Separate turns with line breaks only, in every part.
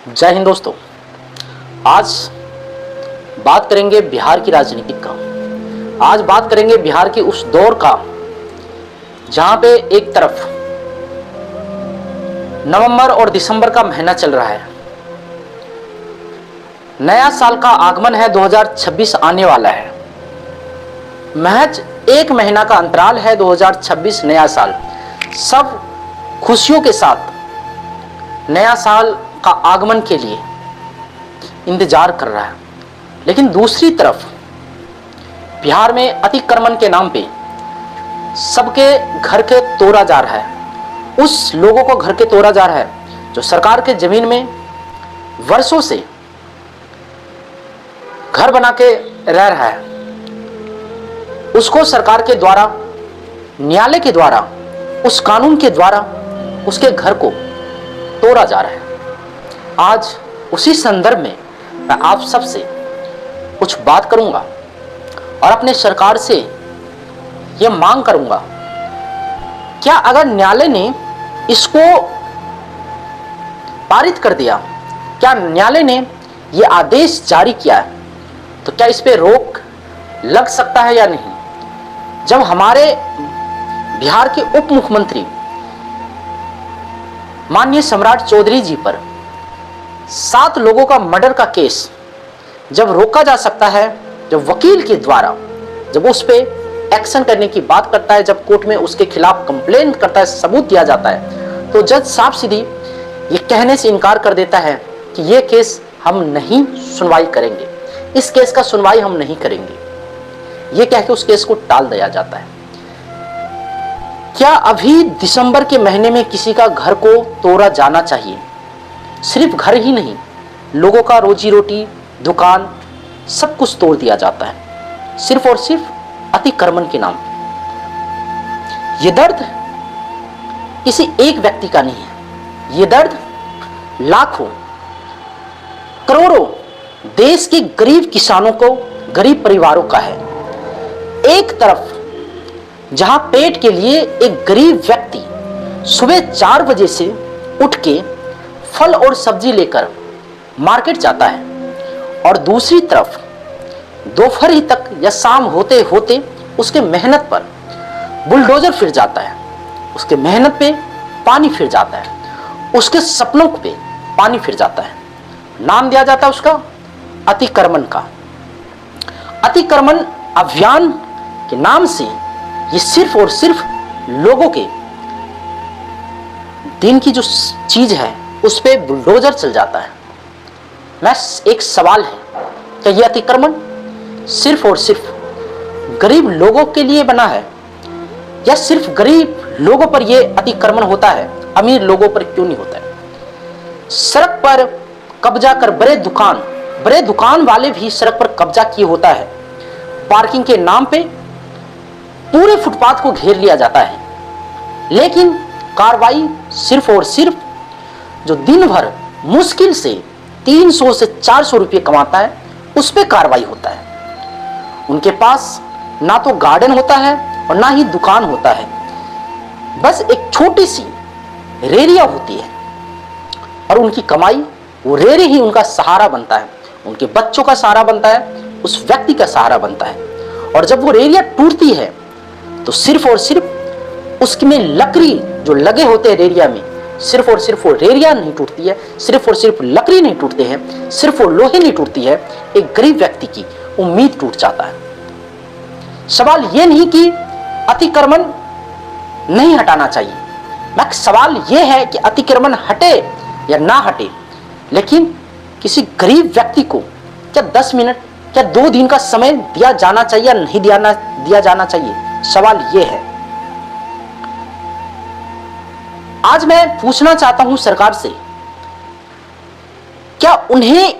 जय हिंद दोस्तों। आज बात करेंगे बिहार की राजनीति का। आज बात करेंगे बिहार के उस दौर का जहां पे एक तरफ नवंबर और दिसंबर का महीना चल रहा है, नया साल का आगमन है, 2026 आने वाला है। महज एक महीना का अंतराल है, 2026 नया साल। सब खुशियों के साथ नया साल का आगमन के लिए इंतजार कर रहा है, लेकिन दूसरी तरफ बिहार में अतिक्रमण के नाम पे सबके घर के तोड़ा जा रहा है। उस लोगों को घर के तोड़ा जा रहा है जो सरकार के जमीन में वर्षों से घर बना के रह रहा है, उसको सरकार के द्वारा, न्यायालय के द्वारा, उस कानून के द्वारा उसके घर को तोड़ा जा रहा है। आज उसी संदर्भ में मैं आप सबसे कुछ बात करूंगा और अपने सरकार से यह मांग करूंगा, क्या अगर न्यायालय ने इसको पारित कर दिया, क्या न्यायालय ने यह आदेश जारी किया है, तो क्या इस पे रोक लग सकता है या नहीं। जब हमारे बिहार के उप मुख्यमंत्री माननीय सम्राट चौधरी जी पर 7 लोगों का मर्डर का केस जब रोका जा सकता है, जब वकील के द्वारा जब उस पे एक्शन करने की बात करता है, जब कोर्ट में उसके खिलाफ कंप्लेंट करता है, सबूत दिया जाता है, तो जज साफ सीधी ये कहने से इनकार कर देता है कि ये केस हम नहीं सुनवाई करेंगे, इस केस का सुनवाई हम नहीं करेंगे, ये कह के उस केस को टाल दिया जाता है। क्या अभी दिसंबर के महीने में किसी का घर को तोड़ा जाना चाहिए? सिर्फ घर ही नहीं, लोगों का रोजी रोटी, दुकान, सब कुछ तोड़ दिया जाता है, सिर्फ और सिर्फ अतिक्रमण के नाम पे। ये दर्द किसी एक व्यक्ति का नहीं है, ये दर्द लाखों, करोड़ों देश के गरीब किसानों को, गरीब परिवारों का है। एक तरफ जहां पेट के लिए एक गरीब व्यक्ति सुबह 4 बजे से उठ के फल और सब्जी लेकर मार्केट जाता है, और दूसरी तरफ दोपहर ही तक या शाम होते होते उसके मेहनत पर बुलडोजर फिर जाता है, उसके मेहनत पे पानी फिर जाता है, उसके सपनों पे पानी फिर जाता है। नाम दिया जाता है उसका अतिक्रमण का। अतिक्रमण अभियान के नाम से ये सिर्फ और सिर्फ लोगों के दिन की जो चीज है उस पे बुलडोजर चल जाता है। मैं एक सवाल है, क्या ये अतिक्रमण सिर्फ और सिर्फ गरीब लोगों के लिए बना है, या सिर्फ गरीब लोगों पर यह अतिक्रमण होता है, अमीर लोगों पर क्यों नहीं होता है? सड़क पर कब्जा कर बड़े दुकान वाले भी सड़क पर कब्जा किए होता है। पार्किंग के नाम पे पूरे फुटपाथ को घेर लिया जाता है, लेकिन कार्रवाई सिर्फ और सिर्फ जो दिन भर मुश्किल से 300 से 400 रुपये कमाता है उस पर कार्रवाई होता है। उनके पास ना तो गार्डन होता है और ना ही दुकान होता है, बस एक छोटी सी रेरिया होती है, और उनकी कमाई, वो रेरी ही उनका सहारा बनता है, उनके बच्चों का सहारा बनता है, उस व्यक्ति का सहारा बनता है। और जब वो रेरिया टूटती है तो सिर्फ और सिर्फ उसमें लकड़ी जो लगे होते हैं रेरिया में, सिर्फ और सिर्फ वो रेरिया नहीं टूटती है, सिर्फ और सिर्फ लकड़ी नहीं टूटते हैं, सिर्फ वो लोहे नहीं टूटती है, एक गरीब व्यक्ति की उम्मीद टूट जाता है। सवाल ये नहीं कि अतिक्रमण नहीं हटाना चाहिए, मैं सवाल ये है कि अतिक्रमण हटे या ना हटे, लेकिन किसी गरीब व्यक्ति को क्या 10 मिनट, क्या 2 दिन का समय दिया जाना चाहिए या नहीं दिया जाना चाहिए? सवाल ये है। आज मैं पूछना चाहता हूं सरकार से, क्या उन्हें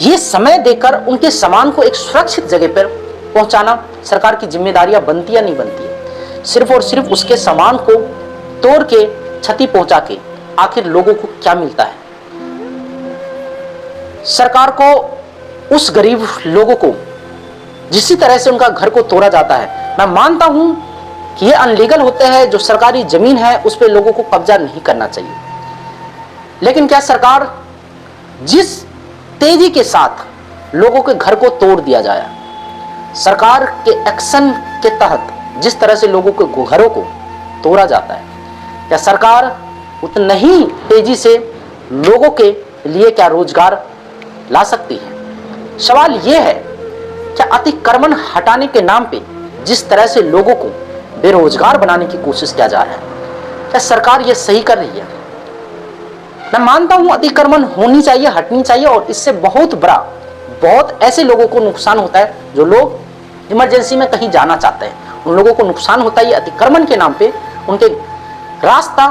यह समय देकर उनके सामान को एक सुरक्षित जगह पर पहुंचाना सरकार की जिम्मेदारियां बनती या नहीं बनती है? सिर्फ और सिर्फ उसके सामान को तोड़ के, क्षति पहुंचा के आखिर लोगों को क्या मिलता है? सरकार को उस गरीब लोगों को जिस तरह से उनका घर को तोड़ा जाता है, मैं मानता हूं कि ये अनलीगल होते हैं, जो सरकारी जमीन है उस पर लोगों को कब्जा नहीं करना चाहिए, लेकिन क्या सरकार जिस तेजी के साथ लोगों के घर को तोड़ दिया जाए, सरकार के एक्शन के तहत जिस तरह से लोगों के घरों को तोड़ा जाता है, क्या सरकार उतना ही तेजी से लोगों के लिए क्या रोजगार ला सकती है? सवाल यह है, क्या अतिक्रमण हटाने के नाम पे जिस तरह से लोगों को बेरोजगार बनाने की कोशिश किया जा रहा है, क्या सरकार यह सही कर रही है? मैं मानता हूं अतिक्रमण होनी चाहिए, हटनी चाहिए, और इससे बहुत ऐसे लोगों को नुकसान होता है जो लोग इमरजेंसी में कहीं जाना चाहते हैं, उन लोगों को नुकसान होता है। ये अतिक्रमण के नाम पे उनके रास्ता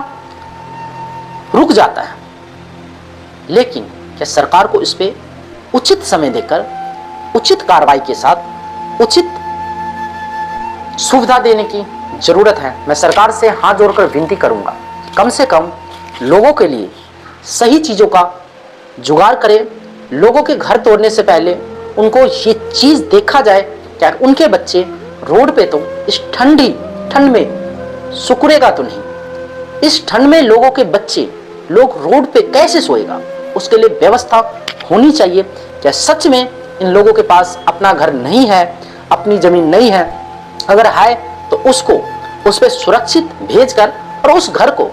रुक जाता है। लेकिन क्या सरकार को इस पे उचित समय देकर, उचित कार्रवाई के साथ उचित सुविधा देने की जरूरत है। मैं सरकार से हाथ जोड़कर विनती करूंगा, कम से कम लोगों के लिए सही चीजों का जुगाड़ करें। लोगों के घर तोड़ने से पहले उनको ये चीज देखा जाए, क्या उनके बच्चे रोड पे तो इस ठंड में सुकुड़ेगा तो नहीं, इस ठंड में लोगों के बच्चे लोग रोड पे कैसे सोएगा, उसके लिए व्यवस्था होनी चाहिए। क्या सच में इन लोगों के पास अपना घर नहीं है, अपनी जमीन नहीं है? अगर है तो उसको उस पर सुरक्षित भेजकर और उस घर को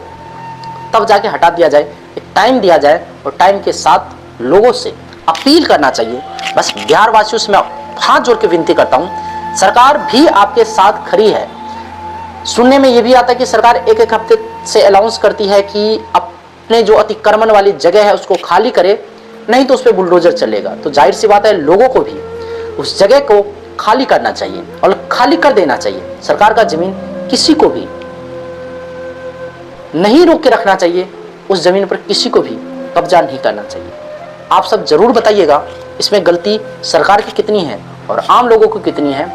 तब जाके हटा दिया जाए, एक टाइम दिया जाए, और टाइम के साथ लोगों से अपील करना चाहिए। बस बिहार वासियों से मैं हाथ जोड़ के विनती करता हूं, सरकार भी आपके साथ खड़ी है। सुनने में यह भी आता है कि सरकार एक हफ्ते से अनाउंस करती है कि अपने जो अतिक्रमण वाली जगह है उसको खाली करे, नहीं तो उस पर बुलडोजर चलेगा। तो जाहिर सी बात है, लोगों को भी उस जगह को खाली करना चाहिए और खाली कर देना चाहिए। सरकार का जमीन किसी को भी नहीं रोक के रखना चाहिए, उस जमीन पर किसी को भी कब्जा नहीं करना चाहिए। आप सब जरूर बताइएगा इसमें गलती सरकार की कितनी है और आम लोगों की कितनी है।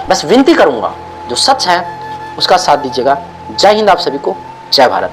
बस विनती करूंगा, जो सच है उसका साथ दीजिएगा। जय हिंद आप सभी को, जय भारत।